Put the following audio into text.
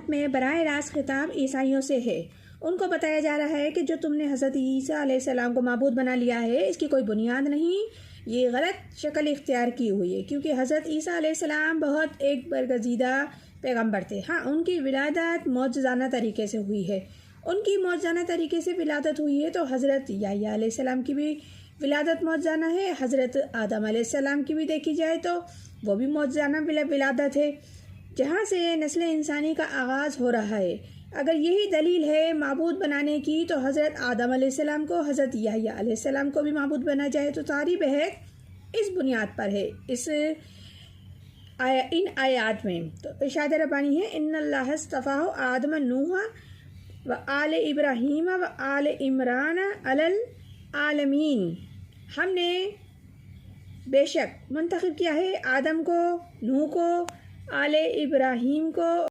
آیات میں براہ راست خطاب عیسائیوں سے ہے۔ ان کو بتایا جا رہا ہے کہ جو تم نے حضرت عیسیٰ علیہ السلام کو معبود بنا لیا ہے اس کی کوئی بنیاد نہیں، یہ غلط شکل اختیار کی ہوئی ہے، کیونکہ حضرت عیسیٰ علیہ السلام بہت ایک برگزیدہ پیغمبر تھے۔ ہاں، ان کی ولادت معجزانہ طریقے سے ہوئی ہے۔ ان کی معجزانہ طریقے سے ولادت ہوئی ہے تو حضرت یحییٰ علیہ السلام کی بھی ولادت معجزانہ ہے۔ حضرت آدم علیہ السلام کی بھی دیکھی جائے تو وہ بھی معجزانہ ولادت ہے، جہاں سے نسل انسانی کا آغاز ہو رہا ہے۔ اگر یہی دلیل ہے معبود بنانے کی تو حضرت آدم علیہ السلام کو، حضرت یحییٰ علیہ السلام کو بھی معبود بنا جائے تو ساری بحث اس بنیاد پر ہے ان آیات میں۔ تو ارشاد ربانی ہے ان اللہ اصطفیٰ آدم نوح و آل ابراہیم و آل عمران علی العالمین۔ ہم نے بے شک منتخب کیا ہے آدم کو، نوح کو، آل ابراہیم کو